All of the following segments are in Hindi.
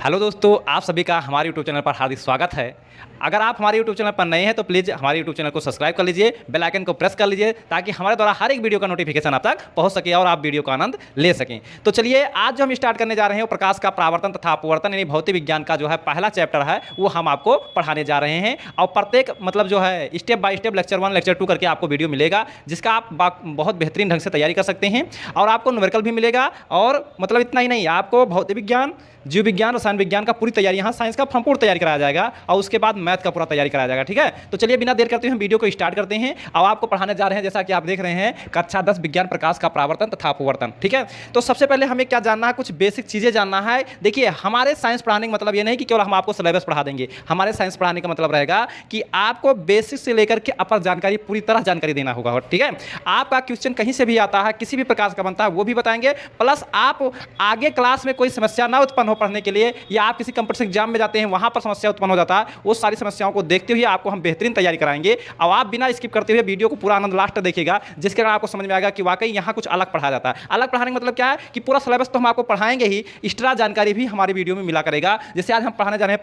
हेलो दोस्तों, आप सभी का हमारे यूट्यूब चैनल पर हार्दिक स्वागत है। अगर आप हमारे यूट्यूब चैनल पर नए हैं तो प्लीज़ हमारे यूट्यूब चैनल को सब्सक्राइब कर लीजिए, बेल आइकन को प्रेस कर लीजिए ताकि हमारे द्वारा हर एक वीडियो का नोटिफिकेशन आप तक पहुंच सके और आप वीडियो का आनंद ले सकें। तो चलिए आज जो हम स्टार्ट करने जा रहे हैं वो प्रकाश का परावर्तन तथा अपवर्तन यानी भौतिक विज्ञान का जो है पहला चैप्टर है वो हम आपको पढ़ाने जा रहे हैं। और प्रत्येक जो है step by step lecture 1 lecture 2 करके आपको वीडियो मिलेगा जिसका आप बहुत बेहतरीन ढंग से तैयारी कर सकते हैं। और आपको न्यूमेरिकल भी मिलेगा और इतना ही नहीं, आपको भौतिक विज्ञान, जीव विज्ञान, रसायन विज्ञान का पूरी तैयारी, यहाँ साइंस का संपूर्ण तैयारी कराया जाएगा और उसके बाद मैथ का पूरा तैयारी कराया जाएगा। ठीक है, तो चलिए बिना देर करते हुए हम वीडियो को स्टार्ट करते हैं। अब आपको पढ़ाने जा रहे हैं, जैसा कि आप देख रहे हैं, कक्षा 10 विज्ञान प्रकाश का परावर्तन तथा अपवर्तन। ठीक है, तो सबसे पहले हमें क्या जानना है, कुछ बेसिक चीज़ें जानना है। देखिए, हमारे साइंस पढ़ाने का मतलब ये नहीं कि केवल हम आपको सिलेबस पढ़ा देंगे। हमारे साइंस पढ़ाने का मतलब रहेगा कि आपको बेसिक से लेकर के अपर जानकारी, पूरी तरह जानकारी देना होगा। ठीक है, आपका क्वेश्चन कहीं से भी आता है, किसी भी प्रकार का बनता है, वो भी बताएंगे। प्लस आप आगे क्लास में कोई समस्या ना उत्पन्न हो पढ़ने के लिए, या आप किसी कंपटीशन एग्जाम में जाते हैं वहां पर समस्या उत्पन्न हो जाता है, वो सारी समस्याओं को देखते हुए आपको हम बेहतरीन तैयारी कराएंगे। और आप बिना स्किप करते हुए वीडियो को पूरा आनंद लास्ट देखिएगा, जिसके कारण आपको समझ में आएगा कि वाकई यहाँ कुछ अलग पढ़ाया जाता है। अलग पढ़ाने का मतलब क्या है कि पूरा सिलेबस तो हम आपको पढ़ाएंगे ही, एक्स्ट्रा जानकारी भी हमारी वीडियो में मिला करेगा। जैसे आज हम पढ़ाने जा रहे हैं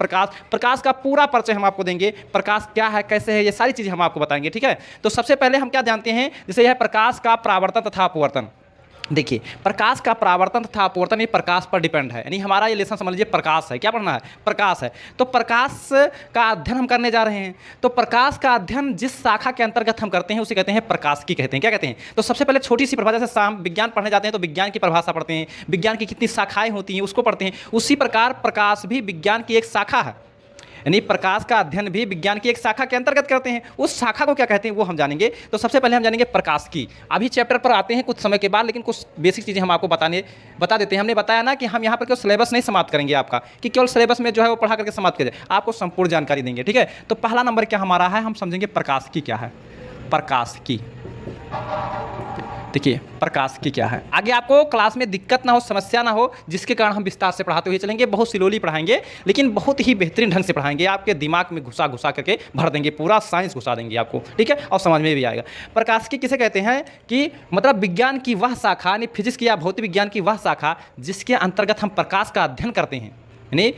प्रकाश का पूरा परिचय हम आपको देंगे। प्रकाश क्या है, कैसे है, ये सारी चीजें हम आपको बताएंगे। ठीक है, तो सबसे पहले हम क्या जानते हैं, जैसे यह प्रकाश का परावर्तन तथा अपवर्तन। देखिए, प्रकाश का परावर्तन तथा अपवर्तन ये प्रकाश पर डिपेंड है, यानी हमारा ये लेसन समझ लीजिए प्रकाश है। क्या पढ़ना है, प्रकाश है। तो प्रकाश का अध्ययन हम करने जा रहे हैं। तो प्रकाश का अध्ययन जिस शाखा के अंतर्गत हम करते हैं उसे कहते हैं प्रकाशिकी कहते हैं। क्या कहते हैं, तो सबसे पहले छोटी सी परिभाषा, जैसे हम विज्ञान पढ़ने जाते हैं तो विज्ञान की परिभाषा पढ़ते हैं, विज्ञान की कितनी शाखाएं होती हैं उसको पढ़ते हैं। उसी प्रकार प्रकाश भी विज्ञान की एक शाखा है, यानी प्रकाश का अध्ययन भी विज्ञान की एक शाखा के अंतर्गत करते हैं। उस शाखा को क्या कहते हैं वो हम जानेंगे। तो सबसे पहले हम जानेंगे प्रकाश की। अभी चैप्टर पर आते हैं कुछ समय के बाद, लेकिन कुछ बेसिक चीज़ें हम आपको बता देते हैं। हमने बताया ना कि हम यहाँ पर केवल सिलेबस नहीं समाप्त करेंगे आपका, कि केवल सिलेबस में जो है वो पढ़ा करके समाप्त करें, आपको संपूर्ण जानकारी देंगे। ठीक है, तो पहला नंबर क्या हमारा है, हम समझेंगे प्रकाश की क्या है। प्रकाश की, देखिए प्रकाश की क्या है। आगे आपको क्लास में दिक्कत ना हो, समस्या ना हो, जिसके कारण हम विस्तार से पढ़ाते हुए चलेंगे। बहुत स्लोली पढ़ाएंगे लेकिन बहुत ही बेहतरीन ढंग से पढ़ाएंगे, आपके दिमाग में घुसा करके भर देंगे, पूरा साइंस घुसा देंगे आपको। ठीक है, और समझ में भी आएगा। प्रकाश की किसे कहते हैं कि विज्ञान की वह शाखा, यानी फिजिक्स की या भौतिक विज्ञान की वह शाखा जिसके अंतर्गत हम प्रकाश का अध्ययन करते हैं। यानी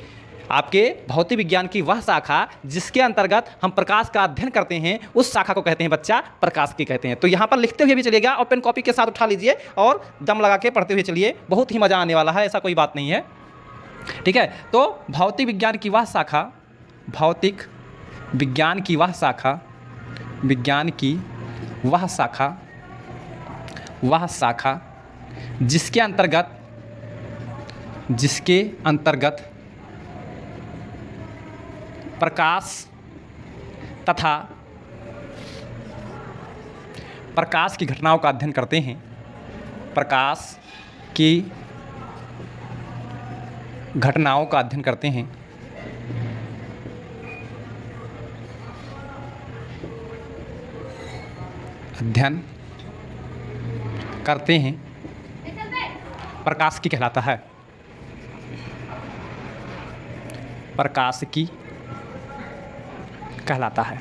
आपके भौतिक विज्ञान की वह शाखा जिसके अंतर्गत हम प्रकाश का अध्ययन करते हैं, उस शाखा को कहते हैं बच्चा प्रकाश की कहते हैं। तो यहाँ पर लिखते हुए भी चलिएगा और पेन कॉपी के साथ उठा लीजिए और दम लगा के पढ़ते हुए चलिए, बहुत ही मज़ा आने वाला है, ऐसा कोई बात नहीं है। ठीक है, तो भौतिक विज्ञान की वह शाखा, भौतिक विज्ञान की वह शाखा, विज्ञान की वह शाखा, वह शाखा जिसके अंतर्गत प्रकाश तथा प्रकाश की घटनाओं का अध्ययन करते हैं। प्रकाश की घटनाओं का अध्ययन करते हैं। अध्ययन करते हैं, प्रकाश की कहलाता है। प्रकाश की कहलाता है।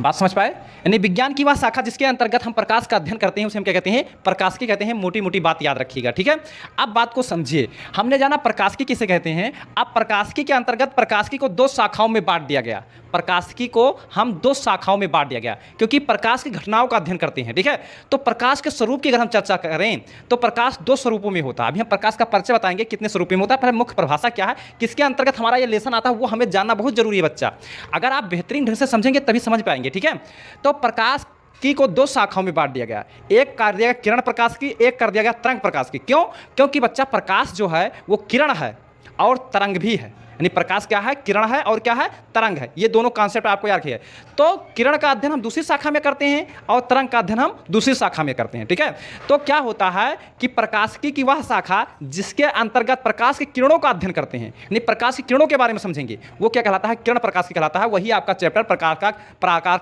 बात समझ पाए, यानी विज्ञान की वह शाखा जिसके अंतर्गत हम प्रकाश का अध्ययन करते हैं उसे हम क्या कहते हैं, प्रकाशिकी कहते हैं। मोटी मोटी बात याद रखिएगा। ठीक है, अब बात को समझिए। हमने जाना प्रकाशिकी किसे कहते हैं। अब प्रकाशिकी के अंतर्गत प्रकाशिकी को 2 शाखाओं में बांट दिया गया। प्रकाशिकी को हम 2 शाखाओं में बांट दिया गया क्योंकि प्रकाश की घटनाओं का अध्ययन करते हैं। ठीक है, तो प्रकाश के स्वरूप की अगर हम चर्चा करें तो प्रकाश 2 स्वरूपों में होता है। अभी हम प्रकाश का परिचय बताएंगे कितने स्वरूप में होता है। पहले मुख्य परिभाषा क्या है, किसके अंतर्गत हमारा ये लेसन आता है, वो हमें जानना बहुत जरूरी है बच्चा। अगर आप बेहतरीन ढंग से समझेंगे तभी समझ पाएंगे। ठीक है, तो प्रकाश की को 2 शाखाओं में बांट दिया गया। एक कर दिया गया किरण प्रकाश की, एक कर दिया गया तरंग प्रकाश की। क्यों, क्योंकि बच्चा प्रकाश जो है वो किरण है और तरंग भी है। यानी प्रकाश क्या है, किरण है और क्या है, तरंग है। ये दोनों कॉन्सेप्ट आपको याद रखिए। तो किरण का अध्ययन हम दूसरी शाखा में करते हैं और तरंग का अध्ययन हम दूसरी शाखा में करते हैं। ठीक है, तो क्या होता है कि प्रकाशिकी की वह शाखा जिसके अंतर्गत प्रकाश की किरणों का अध्ययन करते हैं, यानी प्रकाश की किरणों के बारे में समझेंगे, वो क्या कहलाता है, किरण प्रकाश की कहलाता है। वही आपका चैप्टर प्रकाश का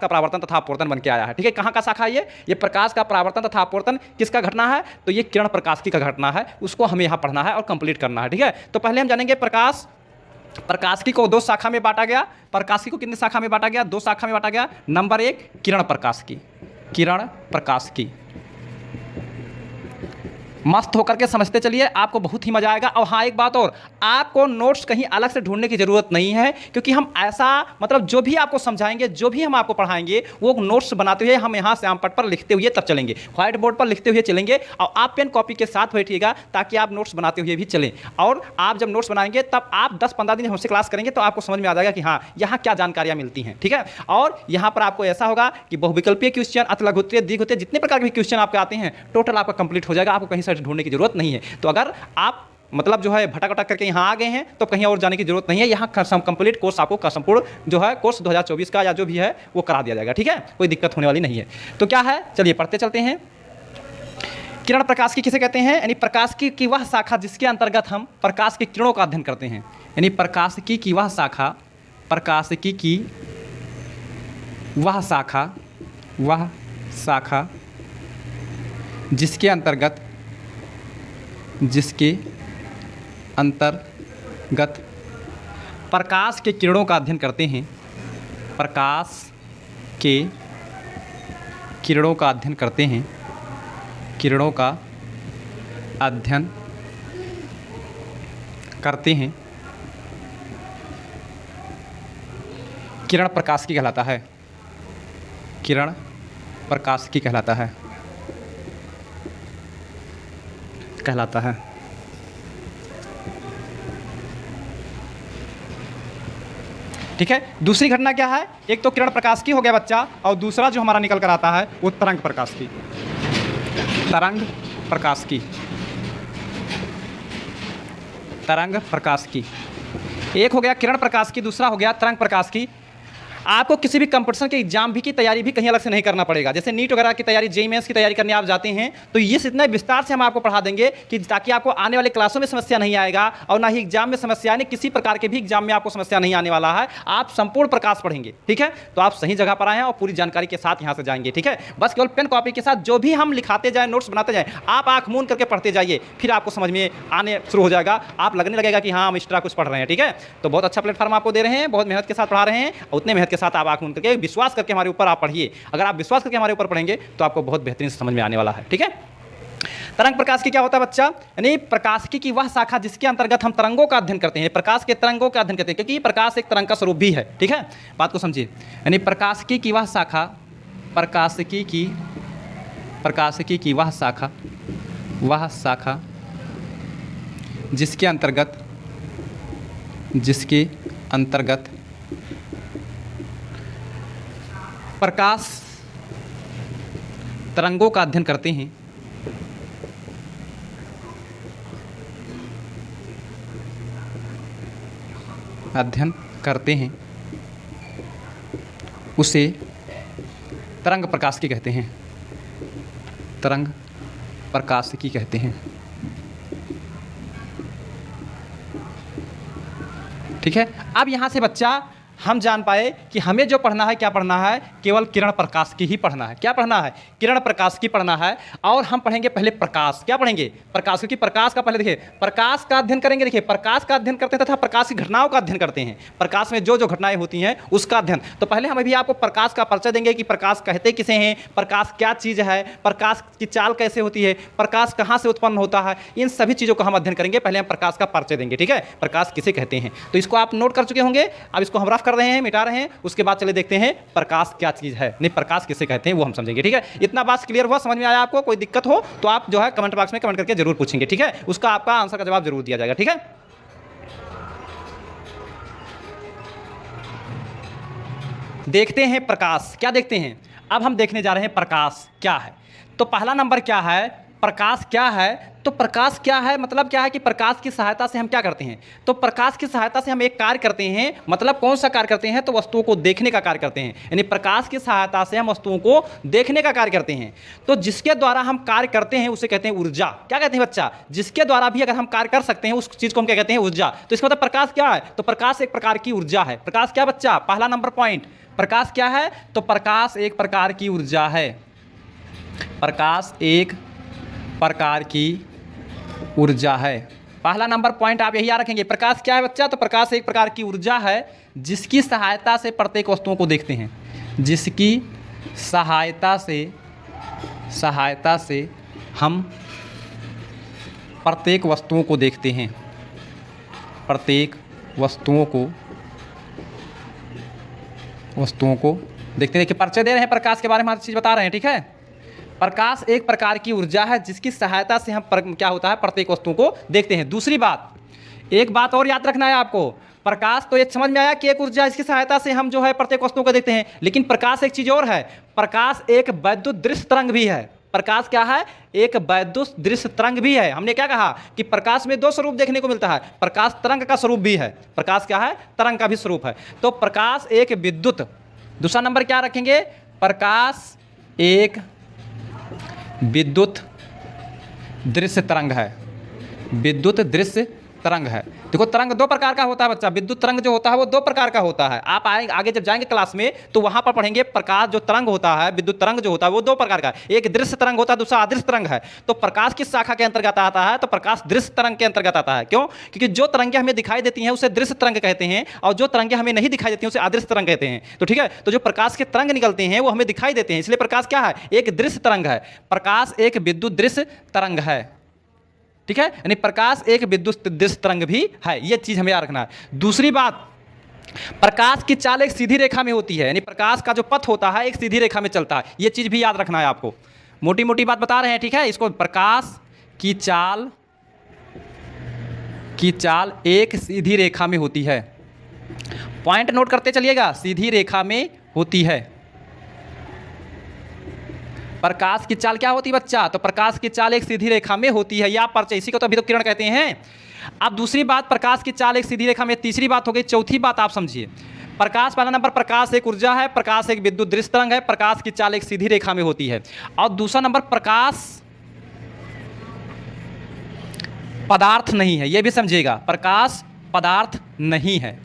परावर्तन तथा अपवर्तन बन के आया है। ठीक है, कहाँ का शाखा है ये प्रकाश का परावर्तन तथा अपवर्तन किसका घटना है, तो ये किरण प्रकाशिकी का घटना है। उसको हमें यहाँ पढ़ना है और कंप्लीट करना है। ठीक है, तो पहले हम जानेंगे प्रकाशिकी को 2 शाखा में बांटा गया। प्रकाशिकी को कितनी शाखा में बांटा गया, 2 शाखा में बांटा गया। नंबर 1 किरण प्रकाशिकी, किरण प्रकाशिकी। मस्त होकर के समझते चलिए, आपको बहुत ही मज़ा आएगा। और हाँ, एक बात और, आपको नोट्स कहीं अलग से ढूंढने की ज़रूरत नहीं है, क्योंकि हम ऐसा मतलब जो भी आपको समझाएंगे, जो भी हम आपको पढ़ाएंगे, वो नोट्स बनाते हुए हम यहाँ से आम पट पर लिखते हुए तब चलेंगे, व्हाइट बोर्ड पर लिखते हुए चलेंगे। और आप पेन कॉपी के साथ बैठिएगा ताकि आप नोट्स बनाते हुए भी चलें। और आप जब नोट्स बनाएंगे तब आप 10-15 दिन हमसे क्लास करेंगे तो आपको समझ में आ जाएगा कि हाँ, यहाँ क्या जानकारियाँ मिलती हैं, ठीक है। और यहाँ पर आपको ऐसा होगा कि बहुविकल्पीय क्वेश्चन, अतलघुत्तरीय, द्विघुत्तरीय, जितने प्रकार के क्वेश्चन आपके आते हैं टोटल आपका कंप्लीट हो जाएगा, आपको कहीं से ढूंढने की जरूरत नहीं है। तो अगर आप मतलब जो है भटक भटक करके यहाँ आ गए हैं तो कहीं और जाने की जरूरत नहीं है। यहाँ कंप्लीट कोर्स आपको संपूर्ण जो है कोर्स 2024 का या जो भी है वो करा दिया जाएगा, ठीक है, कोई दिक्कत होने वाली नहीं है। तो क्या है, चलिए पढ़ते चलते हैं। किरण प्रकाश की किसे कहते हैं? यानी प्रकाश की वह शाखा जिसके अंतर्गत हम प्रकाश की किरणों का अध्ययन करते हैं। यानी प्रकाश की वह शाखा, प्रकाश की वह शाखा जिसके अंतर्गत प्रकाश के किरणों का अध्ययन करते हैं, प्रकाश के किरणों का अध्ययन करते हैं, किरणों का अध्ययन करते हैं, किरण प्रकाश की कहलाता है, किरण प्रकाश की कहलाता है। ठीक है। दूसरी घटना क्या है? एक तो किरण प्रकाश की हो गया बच्चा, और दूसरा जो हमारा निकल कर आता है वो तरंग प्रकाश की, तरंग प्रकाश की। एक हो गया किरण प्रकाश की, दूसरा हो गया तरंग प्रकाश की। आपको किसी भी कंपटीशन के एग्जाम भी की तैयारी भी कहीं अलग से नहीं करना पड़ेगा। जैसे नीट वगैरह की तैयारी, जेईई मेंस की तैयारी करने आप जाते हैं तो ये इतना विस्तार से हम आपको पढ़ा देंगे कि ताकि आपको आने वाले क्लासों में समस्या नहीं आएगा और ना ही एग्जाम में समस्या आने, किसी प्रकार के भी एग्जाम में आपको समस्या नहीं आने वाला है। आप संपूर्ण प्रकाश पढ़ेंगे, ठीक है। तो आप सही जगह पर आए हैं और पूरी जानकारी के साथ यहाँ से जाएंगे, ठीक है। बस केवल पेन कॉपी के साथ जो भी हम लिखाते जाए, नोट्स बनाते जाए, आप आँख मूंद करके पढ़ते जाइए, फिर आपको समझ में आने शुरू हो जाएगा। आप लगने लगेगा कि हाँ, हम एक्स्ट्रा कुछ पढ़ रहे हैं, ठीक है। तो बहुत अच्छा प्लेटफॉर्म आपको दे रहे हैं, बहुत मेहनत के साथ पढ़ा रहे हैं, और उतने मेहनत के साथ आप आँख मूंद करके विश्वास करके हमारे ऊपर आप पढ़िए। अगर आप विश्वास करके हमारे ऊपर पढ़ेंगे तो आपको बहुत बेहतरीन समझ में आने वाला है, ठीक है। तरंग प्रकाश की क्या होता है बच्चा? यानी प्रकाश की वह शाखा जिसके अंतर्गत हम तरंगों का अध्ययन करते हैं, प्रकाश के तरंगों का अध्ययन करते हैं, क्योंकि प्रकाश एक तरंग का स्वरूप भी है, ठीक है। बात को समझिए। यानी प्रकाश की वह शाखा, वह शाखा जिसके अंतर्गत प्रकाश तरंगों का अध्ययन करते हैं, उसे तरंग प्रकाश की कहते हैं, तरंग प्रकाश की कहते हैं, ठीक है। अब यहाँ से बच्चा हम जान पाए कि हमें जो पढ़ना है, क्या पढ़ना है, केवल किरण प्रकाश की ही पढ़ना है। क्या पढ़ना है? किरण प्रकाश की पढ़ना है। और हम पढ़ेंगे पहले प्रकाश। क्या पढ़ेंगे? प्रकाश, क्योंकि प्रकाश का पहले देखिए, प्रकाश का अध्ययन करेंगे। देखिए, प्रकाश का अध्ययन करते हैं तथा प्रकाश की घटनाओं का अध्ययन करते हैं। प्रकाश में जो जो घटनाएं होती हैं उसका अध्ययन। तो पहले हम अभी आपको प्रकाश का परिचय देंगे कि प्रकाश कहते किसे हैं, प्रकाश क्या चीज़ है, प्रकाश की चाल कैसे होती है, प्रकाश कहाँ से उत्पन्न होता है, इन सभी चीज़ों को हम अध्ययन करेंगे। पहले हम प्रकाश का परिचय देंगे, ठीक है। प्रकाश किसे कहते हैं, तो इसको आप नोट कर चुके होंगे। अब इसको हम रफ कर रहे हैं, मिटा रहे हैं। उसके बाद चले देखते हैं प्रकाश क्या चीज़ है, नहीं प्रकाश किसे कहते हैं वो हम समझेंगे, ठीक है। इतना बात क्लियर हुआ, समझ में आया आपको? कोई दिक्कत हो तो आप जो है कमेंट बॉक्स में कमेंट करके जरूर पूछेंगे, ठीक है। उसका आपका आंसर का जवाब जरूर दिया जाएगा, ठीक है। देखते हैं प्रकाश, क्या देखते हैं? अब हम देखने जा रहे हैं प्रकाश क्या है। तो पहला नंबर क्या है, प्रकाश क्या है? तो प्रकाश क्या है, मतलब क्या है कि प्रकाश की सहायता से हम क्या करते हैं? तो प्रकाश की सहायता से हम एक कार्य करते हैं। मतलब कौन सा कार्य करते हैं? तो वस्तुओं को देखने का कार्य करते हैं। यानी प्रकाश की सहायता से हम वस्तुओं को देखने का कार्य करते हैं। तो जिसके द्वारा हम कार्य करते हैं उसे कहते हैं ऊर्जा। क्या कहते हैं बच्चा? जिसके द्वारा भी अगर हम कार्य कर सकते हैं उस चीज़ को हम क्या कहते हैं? ऊर्जा। तो इसका मतलब प्रकाश क्या है? तो प्रकाश एक प्रकार की ऊर्जा है। प्रकाश क्या बच्चा? पहला नंबर पॉइंट, प्रकाश क्या है? तो प्रकाश एक प्रकार की ऊर्जा है। प्रकाश एक प्रकार की ऊर्जा है। पहला नंबर पॉइंट आप यही याद रखेंगे। प्रकाश क्या है बच्चा? तो प्रकाश एक प्रकार की ऊर्जा है जिसकी सहायता से प्रत्येक वस्तुओं को देखते हैं, जिसकी सहायता से हम प्रत्येक वस्तुओं को देखते हैं, प्रत्येक वस्तुओं को देखते हैं। देखिए परिचय दे रहे हैं, प्रकाश के बारे में हर चीज़ बता रहे हैं, ठीक है। प्रकाश एक प्रकार की ऊर्जा है जिसकी सहायता से हम क्या होता है, प्रत्येक वस्तुओं को देखते हैं। दूसरी बात, एक बात और याद रखना है आपको, प्रकाश तो ये समझ में आया कि एक ऊर्जा, इसकी सहायता से हम जो है प्रत्येक वस्तुओं को देखते हैं, लेकिन प्रकाश एक चीज़ और है, प्रकाश एक वैद्युत दृश्य तरंग भी है। प्रकाश क्या है, एक वैद्युत दृश्य तरंग भी है। हमने क्या कहा कि प्रकाश में दो स्वरूप देखने को मिलता है, प्रकाश तरंग का स्वरूप भी है, प्रकाश क्या है, तरंग का भी स्वरूप है। तो प्रकाश एक विद्युत, दूसरा नंबर क्या रखेंगे, प्रकाश एक विद्युत दृश्य तरंग है, विद्युत दृश्य तरंग है। देखो तरंग दो प्रकार का होता है बच्चा, विद्युत तरंग जो होता है वो दो प्रकार का होता है। आप आगे जब जाएंगे क्लास में तो वहां पर पढ़ेंगे, प्रकाश जो तरंग होता है, विद्युत तरंग जो होता है वो दो प्रकार का है, एक दृश्य तरंग होता है, दूसरा अदृश्य तरंग है। तो प्रकाश किस शाखा के अंतर्गत आता है, तो प्रकाश दृश्य तरंग के अंतर्गत आता है। क्यों, क्योंकि जो तरंगें हमें दिखाई देती हैं उसे दृश्य तरंग कहते हैं, और जो तरंगें हमें नहीं दिखाई देती हैं उसे अदृश्य तरंग कहते हैं। तो ठीक है, तो जो प्रकाश के तरंग निकलते हैं वो हमें दिखाई देते हैं, इसलिए प्रकाश क्या है, एक दृश्य तरंग है। प्रकाश एक विद्युत दृश्य तरंग है, ठीक है, यानी प्रकाश एक विद्युत दृश्य तरंग भी है, यह चीज हमें याद रखना है। दूसरी बात, प्रकाश की चाल एक सीधी रेखा में होती है, यानी प्रकाश का जो पथ होता है एक सीधी रेखा में चलता है, यह चीज भी याद रखना है आपको। मोटी मोटी बात बता रहे हैं, ठीक है, इसको प्रकाश की चाल एक सीधी रेखा में होती है, पॉइंट नोट करते चलिएगा, सीधी रेखा में होती है। प्रकाश की चाल क्या होती है बच्चा, तो प्रकाश की चाल एक सीधी रेखा में होती है, या परिचय, इसी को तो अभी तो किरण कहते हैं। अब दूसरी बात, प्रकाश की चाल एक सीधी रेखा में, तीसरी बात हो गई। चौथी बात आप समझिए, प्रकाश पहला नंबर, प्रकाश एक ऊर्जा है, प्रकाश एक विद्युत दृश्य तरंग है, प्रकाश की चाल एक सीधी रेखा में होती है। और दूसरा नंबर, प्रकाश पदार्थ नहीं है, यह भी समझिएगा, प्रकाश पदार्थ नहीं है।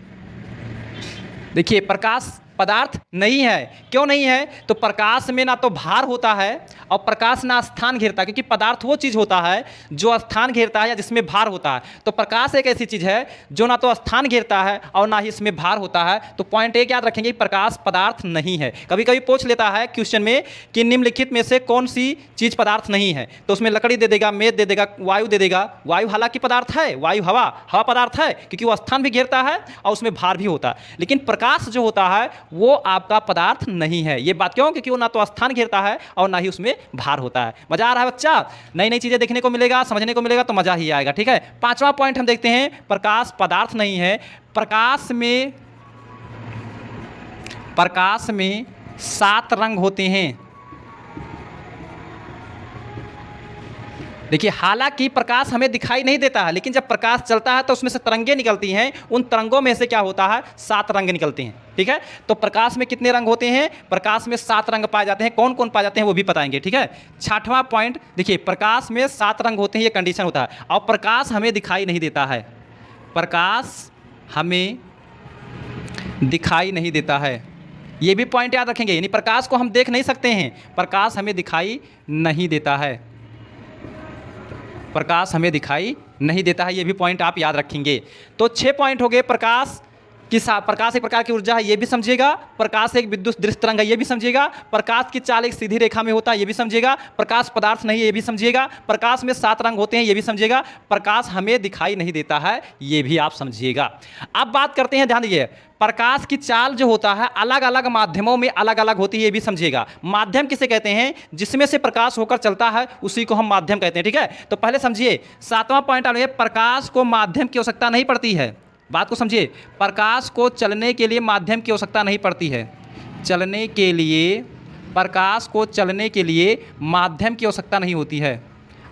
देखिए प्रकाश पदार्थ नहीं है, क्यों नहीं है, तो प्रकाश में ना तो भार होता है और प्रकाश ना स्थान घेरता है, क्योंकि पदार्थ वो चीज़ होता है जो स्थान घेरता है या जिसमें भार होता है। तो प्रकाश एक ऐसी चीज़ है जो ना तो स्थान घेरता है और ना ही इसमें भार होता है। तो पॉइंट एक याद रखेंगे, प्रकाश पदार्थ नहीं है। कभी कभी पूछ लेता है क्वेश्चन में कि निम्नलिखित में से कौन सी चीज़ पदार्थ नहीं है, तो उसमें लकड़ी दे देगा, मेज दे देगा, वायु दे देगा। वायु हालांकि पदार्थ है, वायु हवा पदार्थ है, क्योंकि वो स्थान भी घेरता है और उसमें भार भी होता है। लेकिन प्रकाश जो होता है वो आपका पदार्थ नहीं है। ये बात क्यों, क्योंकि वो ना तो स्थान घेरता है और ना ही उसमें भार होता है। मजा आ रहा है बच्चा, नई नई चीजें देखने को मिलेगा, समझने को मिलेगा, तो मजा ही आएगा। ठीक है, पांचवा पॉइंट हम देखते हैं, प्रकाश पदार्थ नहीं है। प्रकाश में 7 रंग होते हैं। देखिए हालांकि प्रकाश हमें दिखाई नहीं देता है, लेकिन जब प्रकाश चलता है तो उसमें से तरंगें निकलती हैं। उन तरंगों में से क्या होता है, 7 रंग निकलते हैं। ठीक है, तो प्रकाश में कितने रंग होते हैं, प्रकाश में 7 रंग पाए जाते हैं। कौन कौन पाए जाते हैं वो भी बताएंगे। ठीक है, 6वां पॉइंट देखिए, प्रकाश में 7 रंग होते हैं, ये कंडीशन होता है। और प्रकाश हमें दिखाई नहीं देता है, प्रकाश हमें दिखाई नहीं देता है, ये भी पॉइंट याद रखेंगे। यानी प्रकाश को हम देख नहीं सकते हैं, प्रकाश हमें दिखाई नहीं देता है, प्रकाश हमें दिखाई नहीं देता है, ये भी पॉइंट आप याद रखेंगे। तो 6 पॉइंट हो गए। प्रकाश एक प्रकार की ऊर्जा है, ये भी समझिएगा। प्रकाश एक विद्युत दृश्य तरंग है, ये भी समझिएगा। प्रकाश की चाल एक सीधी रेखा में होता है, ये भी समझिएगा। प्रकाश पदार्थ नहीं है, ये भी समझिएगा। प्रकाश में 7 रंग होते हैं, ये भी समझिएगा। प्रकाश हमें दिखाई नहीं देता है, ये भी आप समझिएगा। अब बात करते हैं, ध्यान दीजिए, प्रकाश की चाल जो होता है अलग अलग माध्यमों में अलग अलग होती है, ये भी समझिएगा। माध्यम किसे कहते हैं, जिसमें से प्रकाश होकर चलता है उसी को हम माध्यम कहते हैं। ठीक है, तो पहले समझिए 7वां पॉइंट आ रहा है, प्रकाश को माध्यम की आवश्यकता नहीं पड़ती है। बात को समझिए, प्रकाश को चलने के लिए माध्यम की आवश्यकता नहीं पड़ती है। चलने के लिए, प्रकाश को चलने के लिए माध्यम की आवश्यकता नहीं होती है।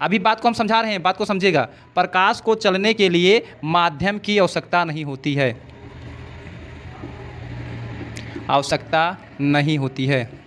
अभी बात को हम समझा रहे हैं, बात को समझिएगा। प्रकाश को चलने के लिए माध्यम की आवश्यकता नहीं होती है, आवश्यकता नहीं होती है।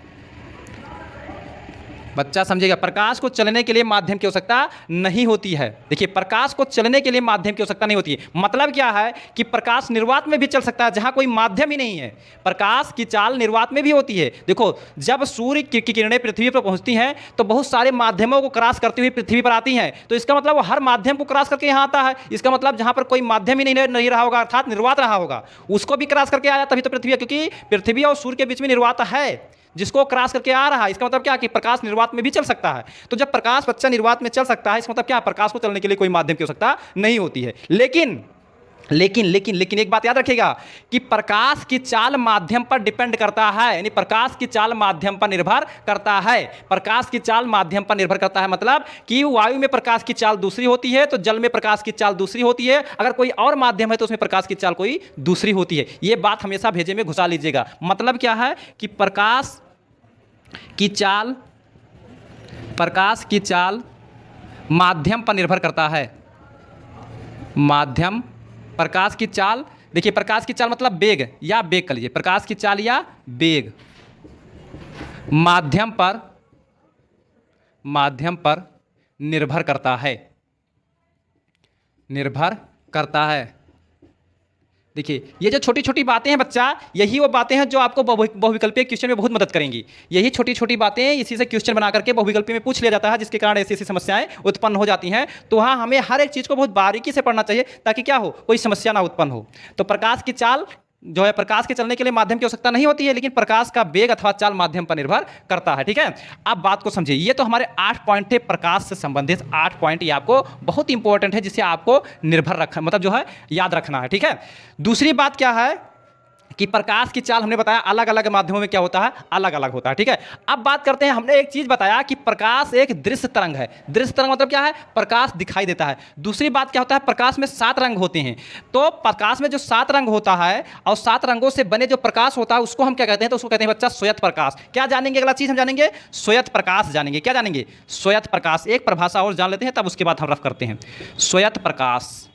बच्चा समझेगा, प्रकाश को चलने के लिए माध्यम की आवश्यकता नहीं होती है। देखिए प्रकाश को चलने के लिए माध्यम की आवश्यकता नहीं होती है, मतलब क्या है कि प्रकाश निर्वात में भी चल सकता है जहां कोई माध्यम ही नहीं है। प्रकाश की चाल निर्वात में भी होती है। देखो जब सूर्य की किरणें पृथ्वी पर पहुंचती हैं तो बहुत सारे माध्यमों को क्रॉस करती हुई पृथ्वी पर आती हैं, तो इसका मतलब वो हर माध्यम को क्रॉस करके यहाँ आता है। इसका मतलब जहां पर कोई माध्यम ही नहीं रहा होगा, अर्थात निर्वात रहा होगा, उसको भी क्रॉस करके आया, तभी तो पृथ्वी है, क्योंकि पृथ्वी और सूर्य के बीच में निर्वात है। जिसको क्रॉस करके आ रहा है, इसका मतलब क्या कि प्रकाश निर्वात में भी चल सकता है। तो जब प्रकाश बच्चा निर्वात में चल सकता है, इसका मतलब क्या, प्रकाश को चलने के लिए कोई माध्यम की आवश्यकता नहीं होती है। लेकिन लेकिन लेकिन लेकिन एक बात याद रखिएगा कि प्रकाश की चाल माध्यम पर डिपेंड करता है, यानी प्रकाश की चाल माध्यम पर निर्भर करता है। प्रकाश की चाल माध्यम पर निर्भर करता है मतलब कि वायु में प्रकाश की चाल दूसरी होती है, तो जल में प्रकाश की चाल दूसरी होती है, अगर कोई और माध्यम है तो उसमें प्रकाश की चाल कोई दूसरी होती है। यह बात हमेशा भेजे में घुसा लीजिएगा। मतलब क्या है कि प्रकाश की चाल माध्यम पर निर्भर करता है। माध्यम, प्रकाश की चाल, देखिए प्रकाश की चाल मतलब वेग या वेग कर लीजिए, प्रकाश की चाल या वेग माध्यम पर निर्भर करता है। निर्भर करता है। देखिए ये जो छोटी छोटी बातें हैं बच्चा, यही वो बातें हैं जो आपको बहुविकल्पीय क्वेश्चन में बहुत मदद करेंगी। यही छोटी छोटी बातें, इसी से क्वेश्चन बना करके बहुविकल्पीय में पूछ लिया जाता है, जिसके कारण ऐसी ऐसी समस्याएं उत्पन्न हो जाती हैं। तो हाँ, हमें हर एक चीज़ को बहुत बारीकी से पढ़ना चाहिए ताकि क्या हो, कोई समस्या ना उत्पन्न हो। तो प्रकाश की चाल जो है, प्रकाश के चलने के लिए माध्यम की आवश्यकता नहीं होती है, लेकिन प्रकाश का वेग अथवा चाल माध्यम पर निर्भर करता है। ठीक है, अब बात को समझिए। ये तो हमारे 8 पॉइंट थे प्रकाश से संबंधित 8 पॉइंट, ये आपको बहुत इंपॉर्टेंट है, जिसे आपको निर्भर रखना, मतलब जो है याद रखना है। ठीक है, दूसरी बात क्या है कि प्रकाश की चाल हमने बताया अलग अलग माध्यमों में क्या होता है, अलग अलग होता है। ठीक है, अब बात करते हैं, हमने एक चीज बताया कि प्रकाश एक दृश्य तरंग है। दृश्य तरंग मतलब क्या है, प्रकाश दिखाई देता है। दूसरी बात क्या होता है, प्रकाश में 7 रंग होते हैं। तो प्रकाश में जो 7 रंग होता है और 7 रंगों से बने जो प्रकाश होता है उसको हम क्या कहते हैं, तो उसको कहते हैं बच्चा श्वेत प्रकाश। क्या जानेंगे, अगला चीज हम जानेंगे श्वेत प्रकाश जानेंगे। क्या जानेंगे, श्वेत प्रकाश। एक परिभाषा और जान लेते हैं, तब उसके बाद हम रफ करते हैं। श्वेत प्रकाश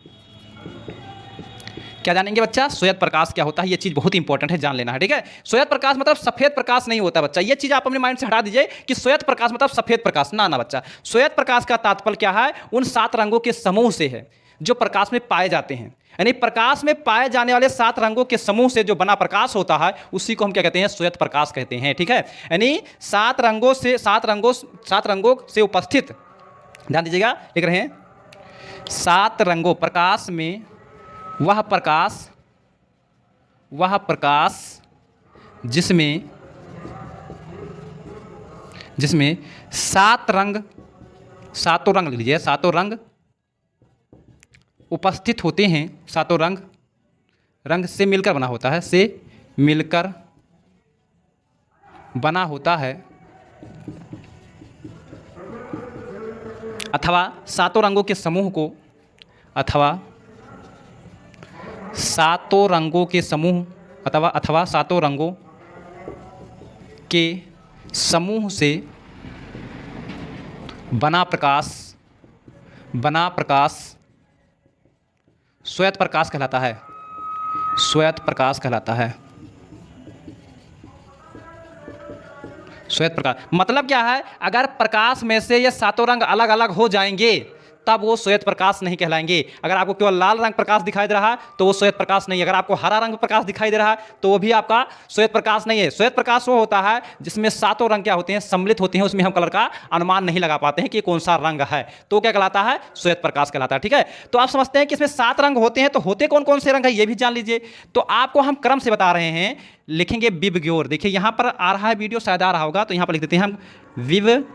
क्या जानेंगे बच्चा, श्वेत प्रकाश क्या होता है, ये चीज़ बहुत इंपॉर्टेंट है, जान लेना है। ठीक है, श्वेत प्रकाश मतलब सफेद प्रकाश नहीं होता बच्चा, ये चीज़ आप अपने माइंड से हटा दीजिए कि श्वेत प्रकाश मतलब सफेद प्रकाश, ना ना बच्चा। श्वेत प्रकाश का तात्पर्य क्या है, उन 7 रंगों के समूह से है जो प्रकाश में पाए जाते हैं। यानी प्रकाश में पाए जाने वाले 7 रंगों के समूह से जो बना प्रकाश होता है, उसी को हम क्या कहते हैं, श्वेत प्रकाश कहते हैं। ठीक है, यानी 7 रंगों से उपस्थित, ध्यान दीजिएगा, लिख रहे हैं 7 रंगों, प्रकाश में वह प्रकाश जिसमें 7 रंग, सातों रंग लिख लीजिए, सातों रंग उपस्थित होते हैं। सातों रंग से मिलकर बना होता है, से मिलकर बना होता है, अथवा सातों रंगों के समूह को, अथवा सातों रंगों के समूह, अथवा सातों रंगों के समूह से बना प्रकाश श्वेत प्रकाश कहलाता है। श्वेत प्रकाश कहलाता है। श्वेत प्रकाश मतलब क्या है, अगर प्रकाश में से ये सातों रंग अलग अलग हो जाएंगे तब वो श्वेत प्रकाश नहीं कहलाएंगे। अगर आपको केवल लाल रंग प्रकाश दिखाई दे रहा है तो वो श्वेत प्रकाश नहीं है। अगर आपको हरा रंग प्रकाश दिखाई दे रहा है तो वो भी आपका श्वेत प्रकाश नहीं है। श्वेत प्रकाश वो होता है जिसमें सातों रंग क्या होते हैं, सम्मिलित होते हैं, उसमें हम कलर का अनुमान नहीं लगा पाते हैं कि कौन सा रंग है, तो क्या कहलाता है, श्वेत प्रकाश कहलाता है। ठीक है, तो आप समझते हैं कि इसमें 7 रंग होते हैं, तो होते कौन कौन से रंग है ये भी जान लीजिए। तो आपको हम क्रम से बता रहे हैं, लिखेंगे विबग्योर। देखिए यहाँ पर आ रहा है, वीडियो शायद आ रहा होगा, तो यहाँ पर लिख देते हैं हम विबग्योर।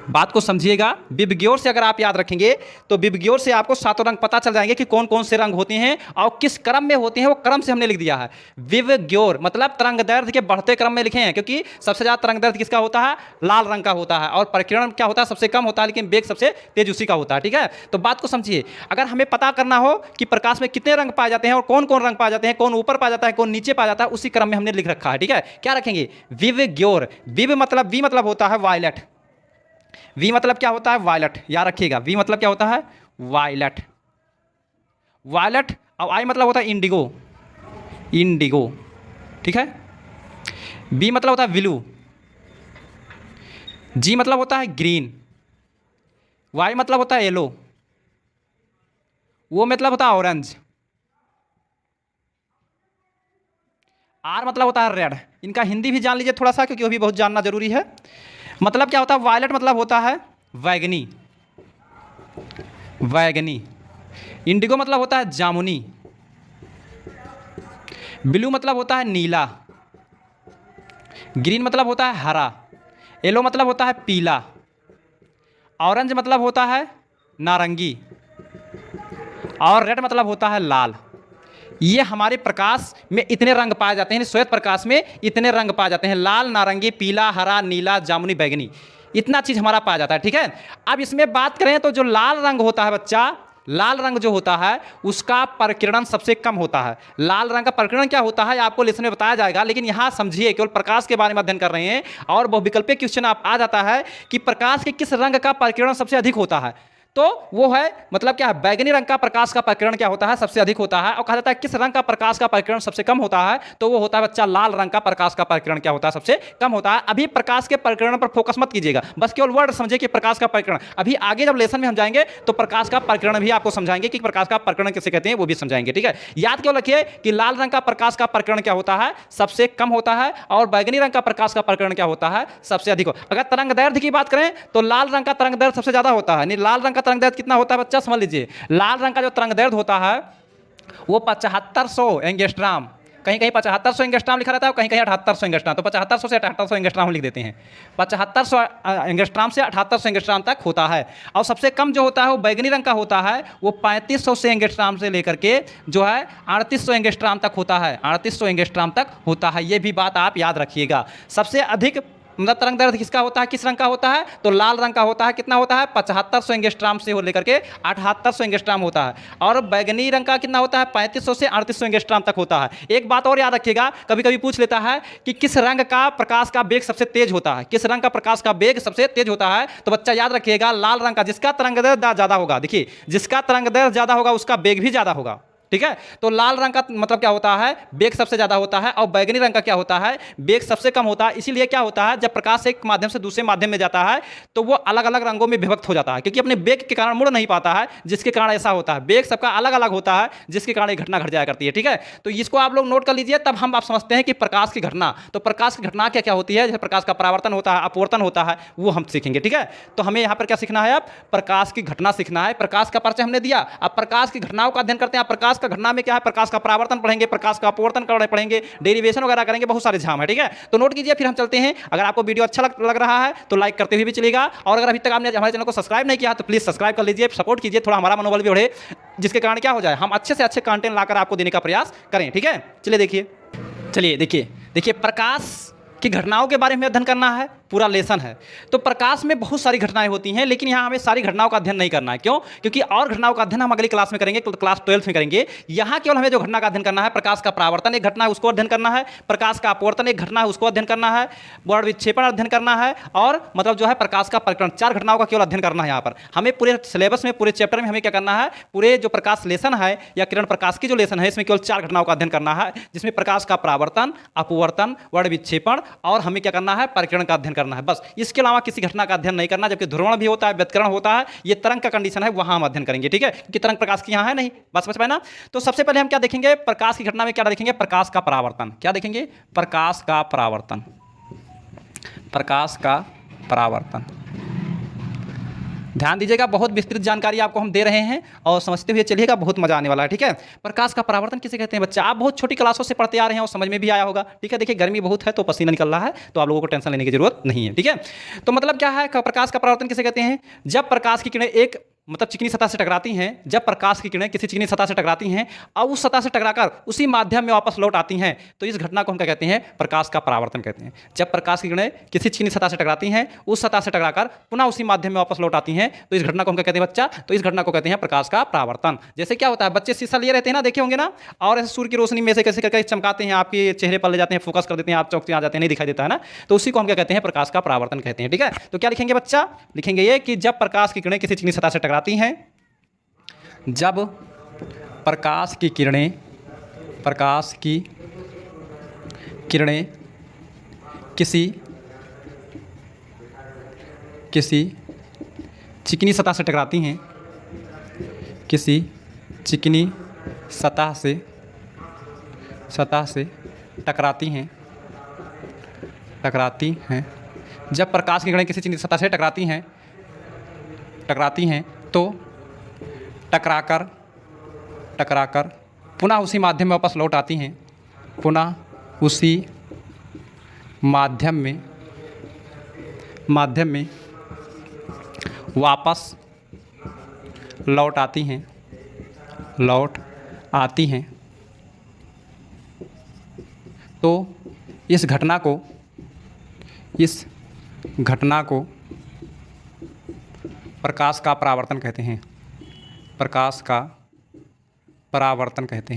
बात को समझिएगा, विबग्योर से अगर आप याद रखेंगे तो विबग्योर से आपको सातों रंग पता चल जाएंगे कि कौन कौन से रंग होते हैं और किस क्रम में होते हैं, वो क्रम से हमने लिख दिया है। विबग्योर मतलब तरंगदैर्ध्य के बढ़ते क्रम में लिखे हैं, क्योंकि सबसे ज़्यादा तरंगदैर्ध्य किसका होता है, लाल रंग का होता है, और परिकिरण क्या होता है, सबसे कम होता है, लेकिन वेग सबसे तेज उसी का होता है। ठीक है, तो बात को समझिए, अगर हमें पता करना हो कि प्रकाश में कितने रंग पाए जाते हैं और कौन कौन रंग पाए जाते हैं, कौन ऊपर पाया जाता है, कौन नीचे पाया जाता है, उसी क्रम में हमने लिख रखा है। ठीक है, क्या रखेंगे, विबग्योर। वी मतलब होता है वायलेट। वी मतलब क्या होता है, वायलट, याद रखिएगा। वी मतलब क्या होता है, वायलट। और आई मतलब होता है इंडिगो। ठीक है, बी मतलब होता है ब्लू। जी मतलब होता है ग्रीन। वाई मतलब होता है येलो। वो मतलब होता है ऑरेंज। आर मतलब होता है रेड। इनका हिंदी भी जान लीजिए थोड़ा सा, क्योंकि वो भी बहुत जानना जरूरी है। मतलब क्या होता है, वायलेट मतलब होता है बैगनी। इंडिगो मतलब होता है जामुनी। ब्लू मतलब होता है नीला, ग्रीन मतलब होता है हरा, येलो मतलब होता है पीला, ऑरेंज मतलब होता है नारंगी और रेड मतलब होता है लाल। ये हमारे प्रकाश में इतने रंग पाए जाते हैं, श्वेत प्रकाश में इतने रंग पाए जाते हैं, लाल, नारंगी, पीला, हरा, नीला, जामुनी, बैगनी, इतना चीज़ हमारा पाया जाता है। ठीक है, अब इसमें बात करें तो जो लाल रंग होता है बच्चा, लाल रंग जो होता है उसका प्रकीर्णन सबसे कम होता है। लाल रंग का प्रकीर्णन क्या होता है आपको लेसन में बताया जाएगा, लेकिन यहाँ समझिए केवल प्रकाश के बारे में अध्ययन कर रहे हैं और बहुविकल्पीय क्वेश्चन आप आ जाता है कि प्रकाश के किस रंग का प्रकीर्णन सबसे अधिक होता है, तो वो है मतलब क्या है, बैगनी रंग का प्रकाश का प्रकीर्णन क्या होता है, सबसे अधिक होता है। और कहा जाता है किस रंग का प्रकाश का प्रकीर्णन सबसे कम होता है, तो वो होता है बच्चा लाल रंग का प्रकाश का प्रकीर्णन क्या होता है, सबसे कम होता है। अभी प्रकाश के प्रकीर्णन पर फोकस मत कीजिएगा, बस केवल वर्ड समझिए कि प्रकाश का प्रकीर्णन। अभी आगे जब लेसन में हम जाएंगे तो प्रकाश का प्रकीर्णन भी आपको समझाएंगे कि प्रकाश का प्रकीर्णन किसे कहते हैं, वो भी समझाएंगे। ठीक है, याद केवल रखिए कि लाल रंग का प्रकाश का प्रकीर्णन क्या होता है, सबसे कम होता है, और बैगनी रंग का प्रकाश का प्रकीर्णन क्या होता है, सबसे अधिक। अगर तरंग दैर्ध्य की बात करें तो लाल रंग का तरंग दैर्ध्य सबसे ज्यादा होता है। लाल रंग का तरंग दैर्ध्य कितना होता है बच्चा, समझ लीजिए। लाल रंग का जो तरंग दैर्ध्य होता है वो 7500 एंगस्ट्राम, कहीं कहीं 7500 एंगस्ट्राम लिखा रहता है, कहीं कहीं 7800 एंगस्ट्राम, तो 7500 से 7800 एंगस्ट्राम हम लिख देते हैं। 7500 एंगस्ट्राम से 7800 एंगस्ट्राम तक होता है। और सबसे कम जो होता है वो बैगनी रंग का होता है, वो 3500 से एंगस्ट्राम से लेकर के जो है 3800 एंगस्ट्राम तक होता है, 3800 एंगस्ट्राम तक होता है। ये भी बात आप याद रखिएगा। सबसे अधिक मतलब तरंग दैर्ध्य किसका होता है, किस रंग का होता है, तो लाल रंग का होता है। कितना होता है, 7500 एंगस्ट्राम से लेकर के 7800 एंगस्ट्राम होता है। और बैगनी रंग का कितना होता है, 3500 से 3800 एंगस्ट्राम तक होता है। एक बात और याद रखिएगा, कभी कभी पूछ लेता है कि किस रंग का प्रकाश का वेग सबसे तेज होता है, किस रंग का प्रकाश का वेग सबसे तेज होता है, तो बच्चा याद रखिएगा लाल रंग का, जिसका तरंग दैर्ध्य ज्यादा होगा, देखिए जिसका तरंग दैर्ध्य ज्यादा होगा उसका वेग भी ज्यादा होगा। ठीक है, तो लाल रंग का मतलब क्या होता है, वेग सबसे ज्यादा होता है, और बैगनी रंग का क्या होता है, वेग सबसे कम होता है। इसीलिए क्या होता है, जब प्रकाश एक माध्यम से दूसरे माध्यम में जाता है तो वो अलग अलग रंगों में विभक्त हो जाता है, क्योंकि अपने वेग के कारण मुड़ नहीं पाता है, जिसके कारण ऐसा होता है। वेग सबका अलग अलग होता है, जिसके कारण एक घटना घट जाया करती है। ठीक है, तो इसको आप लोग नोट कर लीजिए, तब हम आप समझते हैं कि प्रकाश की घटना, तो प्रकाश की घटना क्या क्या होती है, जैसे प्रकाश का परावर्तन होता है, अपवर्तन होता है, वो हम सीखेंगे। ठीक है, तो हमें यहाँ पर क्या सीखना है, अब प्रकाश की घटना सीखना है। प्रकाश का परिचय हमने दिया, अब प्रकाश की घटनाओं का अध्ययन करते हैं। प्रकाश का घटना में क्या है, प्रकाश का परावर्तन पढ़ेंगे, प्रकाश का अपवर्तन पढ़ेंगे, डेरिवेशन वगैरह करेंगे, बहुत सारे झाम है। ठीक है, तो नोट कीजिए, फिर हम चलते हैं। अगर आपको वीडियो अच्छा लग रहा है तो लाइक करते हुए भी चलेगा, और अगर अभी तक आपने हमारे चैनल को सब्सक्राइब नहीं किया तो प्लीज सब्सक्राइब कर लीजिए, सपोर्ट कीजिए, थोड़ा हमारा मनोबल भी बढ़े, जिसके कारण क्या हो जाए, हम अच्छे से अच्छे कंटेंट लाकर आपको देने का प्रयास करें। ठीक है, चलिए देखिए प्रकाश की घटनाओं के बारे में अध्ययन करना है, पूरा लेसन है। तो प्रकाश में बहुत सारी घटनाएं होती हैं, लेकिन यहाँ हमें सारी घटनाओं का अध्ययन नहीं करना है। क्यों? क्योंकि और घटनाओं का अध्ययन हम अगली क्लास में करेंगे, क्लास 12 में करेंगे। यहाँ केवल हमें जो घटना का अध्ययन करना है, प्रकाश का परावर्तन एक घटना है, उसको अध्ययन करना है, प्रकाश का अपवर्तन एक घटना है, उसको अध्ययन करना है, वर्ण विक्षेपण अध्ययन करना है, और मतलब जो है प्रकाश का प्रकीर्णन, 4 घटनाओं का केवल अध्ययन करना है। यहाँ पर हमें पूरे सिलेबस में, पूरे चैप्टर में हमें क्या करना है, पूरे जो प्रकाश लेसन है या किरण प्रकाश की जो लेसन है, इसमें केवल 4 घटनाओं का अध्ययन करना है, जिसमें प्रकाश का परावर्तन, अपवर्तन, वर्ण विक्षेपण और हमें क्या करना है, प्रकीर्णन का अध्ययन करना है। बस इसके अलावा किसी घटना का अध्ययन नहीं करना। जबकि ध्रुवण भी होता है, व्यतिकरण होता है, ये तरंग का कंडीशन है, वहां हम अध्ययन करेंगे। ठीक है, क्योंकि तरंग प्रकाश की यहाँ है नहीं। बस समझ पाए ना? तो सबसे पहले हम क्या देखेंगे, प्रकाश की घटना में क्या देखेंगे, प्रकाश का परावर्तन। क्या देखेंगे, प्रकाश का परावर्तन, प्रकाश का परावर्तन। ध्यान दीजिएगा, बहुत विस्तृत जानकारी आपको हम दे रहे हैं और समझते हुए चलिएगा, बहुत मजा आने वाला है। ठीक है, प्रकाश का परावर्तन किसे कहते हैं बच्चा, आप बहुत छोटी क्लासों से पढ़ते आ रहे हैं और समझ में भी आया होगा। ठीक है, देखिए गर्मी बहुत है तो पसीना निकल रहा है, तो आप लोगों को टेंशन लेने की जरूरत नहीं है। ठीक है, तो मतलब क्या है, प्रकाश का परावर्तन किसे कहते हैं, जब प्रकाश की किरणें एक मतलब चिकनी सतह से टकराती हैं, जब प्रकाश की किरणें किसी चिकनी सतह से टकराती हैं और उस सतह से टकराकर उसी माध्यम में वापस लौट आती हैं, तो इस घटना को हम क्या कहते हैं, प्रकाश का परावर्तन कहते हैं। जब प्रकाश की किरणें किसी चिकनी सतह से टकराती हैं, उस सतह से टकराकर पुनः उसी माध्यम में वापस लौट आती हैं, तो इस घटना को हम क्या कहते हैं बच्चा, तो इस घटना को कहते हैं प्रकाश का परावर्तन। जैसे क्या होता है, बच्चे शीशा लिए रहते हैं ना, देखे होंगे ना, और ऐसे सूर्य की रोशनी में से कैसे करके चमकाते हैं, आपके चेहरे पर ले जाते हैं, फोकस कर देते हैं, आप चौंकते आ जाते हैं, नहीं दिखाई देता है ना, तो उसी को हम क्या कहते हैं, प्रकाश का परावर्तन कहते हैं। ठीक है, तो क्या लिखेंगे बच्चा, लिखेंगे ये कि जब प्रकाश की किरणें किसी चिकनी सतह से टकराती हैं, जब प्रकाश की किरणें किसी चिकनी सतह से टकराती हैं, किसी चिकनी सतह से टकराती हैं, जब प्रकाश की किरणें किसी चिकनी सतह से टकराती हैं तो टकराकर पुनः उसी माध्यम में वापस लौट आती हैं, पुनः उसी माध्यम में वापस लौट आती हैं तो इस घटना को प्रकाश का परावर्तन कहते हैं। प्रकाश का परावर्तन कहते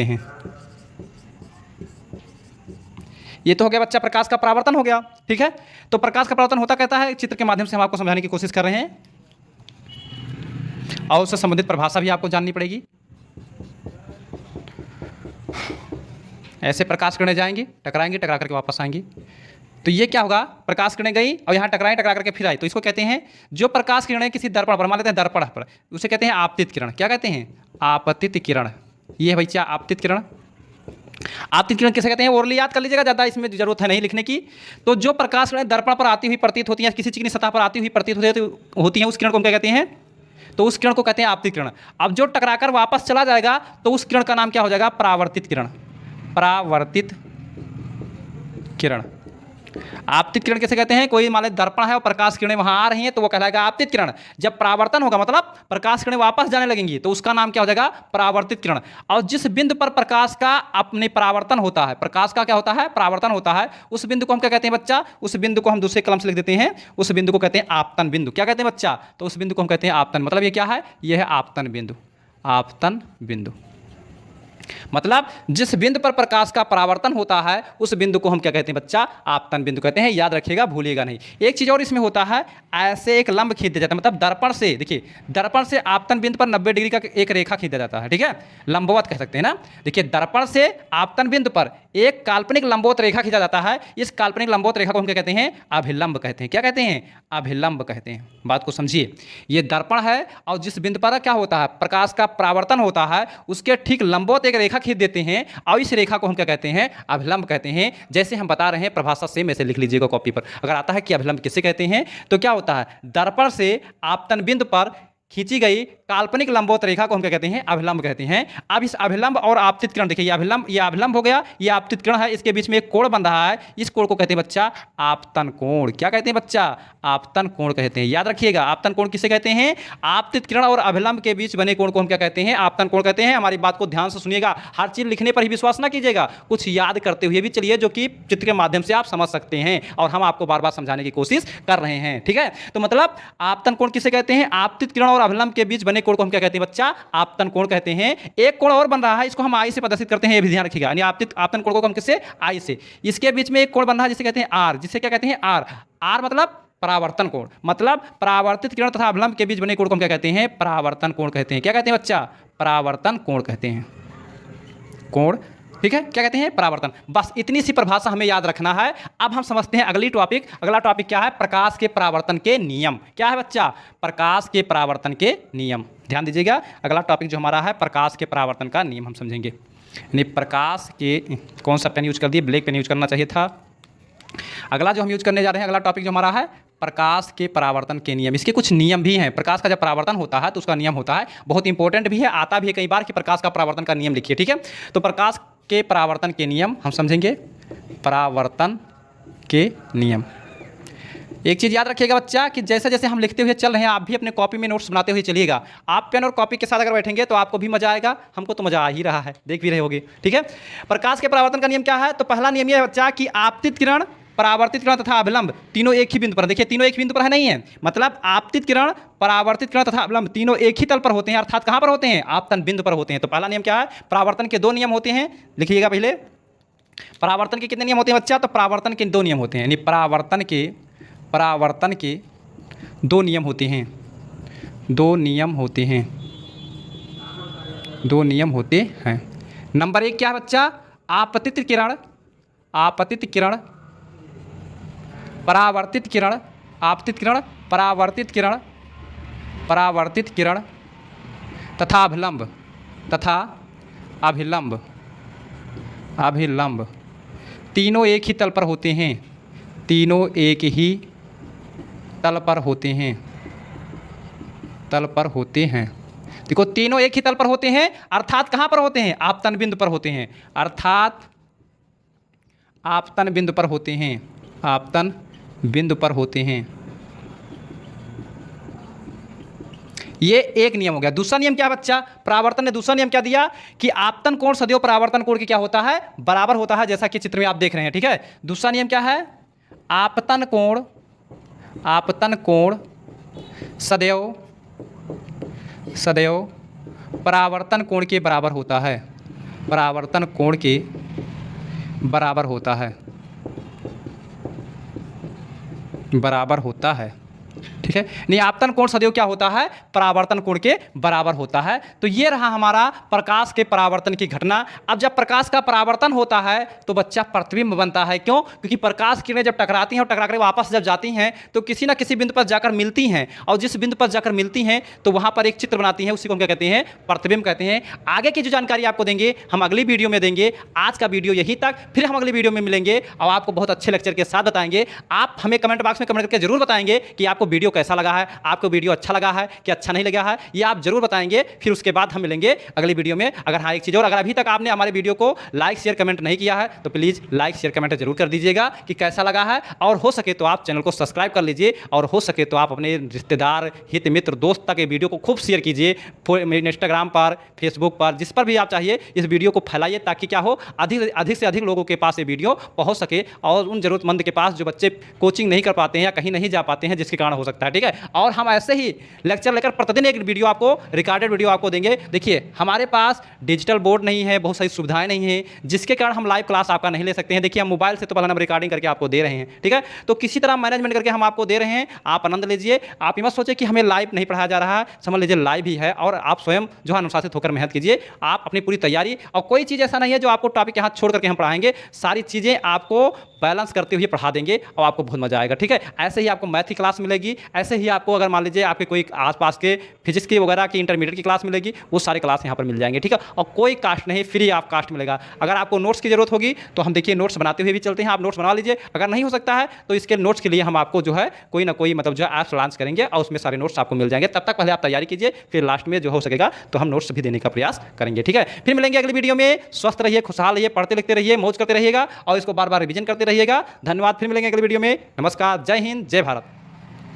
हैं। ये तो हो गया बच्चा, प्रकाश का परावर्तन हो गया। ठीक है, तो प्रकाश का परावर्तन होता कहता है, चित्र के माध्यम से हम आपको समझाने की कोशिश कर रहे हैं और उससे संबंधित परिभाषा भी आपको जाननी पड़ेगी। ऐसे प्रकाश किरणें जाएंगी, टकराएंगी, टकरा करके वापस आएंगी। तो ये क्या होगा, प्रकाश किरणें गई और यहाँ टकरा करके फिर आई, तो इसको कहते हैं, जो प्रकाश किरणें किसी दर्पण पर, मान लेते हैं दर्पण पर, उसे कहते हैं आपतित किरण। क्या कहते हैं? आपतित किरण। ये है भैया आपतित किरण। आपतित किरण किसे कहते हैं? ओरली याद कर लीजिएगा, ज़्यादा इसमें जरूरत है नहीं लिखने की। तो जो प्रकाश किरणें दर्पण पर आती हुई प्रतीत होती हैं, किसी चिकनी सतह पर आती हुई प्रतीत होती हैं, उस किरण को हम क्या कहते हैं? तो उस किरण को कहते हैं आपतित किरण। अब जो टकराकर वापस चला जाएगा तो उस किरण का नाम क्या हो जाएगा? परावर्तित किरण। परावर्तित किरण। आपतित किरण किसे कहते हैं? कोई मान लो दर्पण है और प्रकाश किरणें वहां आ रही हैं तो वो कहलाएगा आपतित किरण। जब परावर्तन होगा, मतलब प्रकाश किरणें वापस जाने लगेंगी, तो उसका नाम क्या हो जाएगा? परावर्तित किरण। और जिस बिंदु पर प्रकाश का अपने परावर्तन होता है, प्रकाश का क्या होता है? परावर्तन होता है, उस बिंदु को हम क्या कहते हैं बच्चा? उस बिंदु को हम दूसरे कलम से लिख देते हैं, उस बिंदु को कहते हैं आपतन बिंदु। क्या कहते हैं बच्चा? तो उस बिंदु को हम कहते हैं आपतन। मतलब ये क्या है? ये है आपतन बिंदु। आपतन बिंदु मतलब जिस बिंदु पर प्रकाश का परावर्तन होता है उस बिंदु को हम क्या कहते हैं बच्चा? आपतन बिंदु कहते हैं। याद रखिएगा, भूलिएगा नहीं। एक चीज़ और इसमें होता है, ऐसे एक लंब खींच दिया जाता है, मतलब दर्पण से, देखिए दर्पण से आपतन बिंदु पर 90 डिग्री का एक रेखा खींच दिया जाता है। ठीक है, लंबवत कह सकते हैं ना। देखिए दर्पण से आपतन बिंदु पर एक काल्पनिक लंबवत रेखा खींचा जाता है। इस काल्पनिक लंबवत रेखा को हम क्या कहते हैं? अभिलंब कहते हैं। क्या कहते हैं? अभिलंब कहते हैं। बात को समझिए, ये दर्पण है और जिस बिंदु पर क्या होता है? प्रकाश का परावर्तन होता है, उसके ठीक लंबवत एक रेखा खींच देते हैं और इस रेखा को हम क्या कहते हैं? अभिलंब कहते हैं। जैसे हम बता रहे हैं, परिभाषा सेम ऐसे लिख लीजिएगा कॉपी पर। अगर आता है कि अभिलंब किसे कहते हैं, तो क्या होता है? दर्पण से आपतन बिंदु पर खींची गई काल्पनिक लंबवत रेखा को हम क्या कहते हैं? अभिलंब कहते हैं। अब इस अभिलंब और आपतित किरण, देखिए ये अभिलंब हो गया, ये आपतित किरण है, इसके बीच में एक कोण बन रहा है, इस कोण को कहते हैं बच्चा आपतन कोण। क्या कहते हैं बच्चा? आपतन कोण कहते हैं। याद रखिएगा, आपतन कोण किसे कहते हैं? आपतित किरण और अभिलंब के बीच बने कोण को हम क्या कहते हैं? आपतन कोण कहते हैं। हमारी बात को ध्यान से सुनिएगा, हर चीज लिखने पर ही विश्वास ना कीजिएगा, कुछ याद करते हुए भी चलिए, जो कि चित्र के माध्यम से आप समझ सकते हैं और हम आपको बार बार समझाने की कोशिश कर रहे हैं। ठीक है, तो मतलब आपतन कोण किसे कहते हैं? आपतित किरण और अभिलंब के बीच बने कोण को हम क्या कहते हैं बच्चा? आपतन कोण कहते हैं। एक कोण और बन रहा है, इसको हम आई से प्रदर्शित करते हैं, ये भी ध्यान रखिएगा। यानी आपतन कोण को हम किससे? आई से। इसके बीच में एक कोण बन रहा है जिसे कहते हैं आर, जिसे क्या कहते हैं? आर। आर मतलब परावर्तन कोण, मतलब परावर्तित किरण तथा अभिलंब के बीच बने कोण को हम क्या कहते हैं? परावर्तन कोण कहते हैं। क्या कहते हैं बच्चा? परावर्तन कोण कहते हैं। कोण, ठीक है, क्या कहते हैं? परावर्तन। बस इतनी सी परिभाषा हमें याद रखना है। अब हम समझते हैं अगली टॉपिक। अगला टॉपिक क्या है? प्रकाश के परावर्तन के नियम। क्या है बच्चा? प्रकाश के परावर्तन के नियम। ध्यान दीजिएगा, अगला टॉपिक जो हमारा है प्रकाश के परावर्तन का नियम हम समझेंगे। यानी प्रकाश के, कौन सा पेन यूज कर दिए? ब्लैक पेन यूज करना चाहिए था। अगला जो हम यूज करने जा रहे हैं, अगला टॉपिक जो हमारा है प्रकाश के परावर्तन के नियम। इसके कुछ नियम भी हैं। प्रकाश का जब परावर्तन होता है तो उसका नियम होता है, बहुत इंपॉर्टेंट भी है, आता भी है कई बार कि प्रकाश का परावर्तन का नियम लिखिए। ठीक है, तो प्रकाश के परावर्तन के नियम हम समझेंगे। परावर्तन के नियम, एक चीज़ याद रखिएगा बच्चा कि जैसे जैसे हम लिखते हुए चल रहे हैं, आप भी अपने कॉपी में नोट्स बनाते हुए चलिएगा। आप पेन और कॉपी के साथ अगर बैठेंगे तो आपको भी मजा आएगा, हमको तो मजा आ ही रहा है, देख भी रहे होगे। ठीक है, प्रकाश के परावर्तन का नियम क्या है? तो पहला नियम यह है बच्चा कि आपतित किरण, परावर्तित किरण तथा अभिलंब तीनों एक ही बिंदु पर, देखिए तीनों एक ही बिंदु पर है, नहीं है, मतलब आपतित किरण, परावर्तित किरण तथा अभिलंब तीनों एक ही तल पर होते हैं, अर्थात कहाँ पर होते हैं? आपतन बिंदु पर होते हैं। तो पहला नियम क्या है? परावर्तन के दो नियम होते हैं, लिखिएगा पहले। परावर्तन के कितने नियम होते हैं बच्चा? तो परावर्तन के दो नियम होते हैं, यानी परावर्तन के दो नियम होते हैं। दो नियम होते हैं। नंबर एक क्या है बच्चा? आपतित किरण, परावर्तित किरण, आपतित किरण, परावर्तित किरण तथा अभिलंब तीनों एक ही तल पर होते हैं। तीनों एक ही तल पर होते हैं। देखो तीनों एक ही तल पर होते हैं, अर्थात कहाँ पर होते हैं, आपतन बिंदु पर होते हैं, अर्थात आपतन बिंदु पर होते हैं, आपतन बिंदु पर होते हैं। ये एक नियम हो गया। दूसरा नियम क्या बच्चा, परावर्तन ने दूसरा नियम क्या दिया कि आपतन कोण सदैव परावर्तन कोण के क्या होता है, बराबर होता है, जैसा कि चित्र में आप देख रहे हैं। ठीक है, दूसरा नियम क्या है, आपतन कोण सदैव परावर्तन कोण के बराबर होता है, परावर्तन कोण के बराबर होता है, बराबर होता है। ठीक है, नहीं आपतन कोण सदैव क्या होता है, परावर्तन कोण के बराबर होता है। तो ये रहा हमारा प्रकाश के परावर्तन की घटना। अब जब प्रकाश का परावर्तन होता है तो बच्चा प्रतिबिंब बनता है। क्यों, क्योंकि प्रकाश किरणें जब टकराती हैं और टकरा कर वापस जब जाती हैं तो किसी ना किसी बिंदु पर जाकर मिलती हैं, और जिस बिंदु पर जाकर मिलती हैं तो वहां पर एक चित्र बनाती हैं, उसी को हम क्या कहते हैं, प्रतिबिंब कहते हैं। आगे की जो जानकारी आपको देंगे हम अगली वीडियो में देंगे। आज का वीडियो यहीं तक, फिर हम अगली वीडियो में मिलेंगे और आपको बहुत अच्छे लेक्चर के साथ बताएंगे। आप हमें कमेंट बॉक्स में कमेंट करके जरूर बताएंगे कि आपको वीडियो कैसा लगा है, आपको वीडियो अच्छा लगा है कि अच्छा नहीं लगा है, ये आप जरूर बताएंगे। फिर उसके बाद हम मिलेंगे अगली वीडियो में। अगर हाँ एक चीज़ और, अगर अभी तक आपने हमारे वीडियो को लाइक शेयर कमेंट नहीं किया है तो प्लीज़ लाइक शेयर कमेंट जरूर कर दीजिएगा कि कैसा लगा है, और हो सके तो आप चैनल को सब्सक्राइब कर लीजिए, और हो सके तो आप अपने रिश्तेदार हित मित्र दोस्त तक ये वीडियो को खूब शेयर कीजिए, इंस्टाग्राम पर, फेसबुक पर, जिस पर भी आप चाहिए इस वीडियो को फैलाइए, ताकि क्या हो, अधिक से अधिक लोगों के पास ये वीडियो पहुँच सके, और उन जरूरतमंद के पास जो बच्चे कोचिंग नहीं कर पाते हैं या कहीं नहीं जा पाते हैं, जिसके कारण हो सकता है। ठीक है, और हम ऐसे ही लेक्चर लेकर प्रतिदिन एक वीडियो आपको, रिकॉर्डेड वीडियो आपको देंगे। देखिए हमारे पास डिजिटल बोर्ड नहीं है, बहुत सारी सुविधाएं नहीं है, जिसके कारण हम लाइव क्लास आपका नहीं ले सकते हैं। देखिए हम मोबाइल से तो पहले हम रिकॉर्डिंग करके आपको दे रहे हैं। ठीक है, तो किसी तरह मैनेजमेंट करके हम आपको दे रहे हैं, आप आनंद लीजिए। आप ये मत सोचिए कि हमें लाइव नहीं पढ़ाया जा रहा है, समझ लीजिए लाइव ही है, और आप स्वयं जो है अनुशासित होकर मेहनत कीजिए। आप अपनी पूरी तैयारी, और कोई चीज़ ऐसा नहीं है जो आपको टॉपिक यहाँ छोड़ करके हम पढ़ाएंगे, सारी चीज़ें आपको बैलेंस करते हुए पढ़ा देंगे और आपको बहुत मजा आएगा। ठीक है, ऐसे ही आपको मैथ की क्लास मिलेगी, ऐसे ही आपको अगर मान लीजिए आपके कोई आसपास के फिजिक्स की वगैरह की इंटरमीडिएट की क्लास मिलेगी, वो सारी क्लास यहाँ पर मिल जाएंगे। ठीक है, और कोई कास्ट नहीं, फ्री ऑफ कास्ट मिलेगा। अगर आपको नोट्स की जरूरत होगी तो हम देखिए नोट्स बनाते हुए भी चलते हैं, आप नोट्स बना लीजिए। अगर नहीं हो सकता है तो इसके नोट्स के लिए हम आपको जो है कोई ना कोई मतलब जो है ऐप्स लॉन्च करेंगे, और उसमें सारे नोट्स आपको मिल जाएंगे। तब तक पहले आप तैयारी कीजिए, फिर लास्ट में जो हो सकेगा तो हम नोट्स भी देने का प्रयास करेंगे। ठीक है, फिर मिलेंगे अगली वीडियो में। स्वस्थ रहिए, खुशहाल रहिए, पढ़ते लिखते रहिए, मौज करते रहिएगा, और इसको बार बार रिवीजन करते रहिएगा। धन्यवाद, फिर मिलेंगे अगली वीडियो में। नमस्कार, जय हिंद, जय भारत।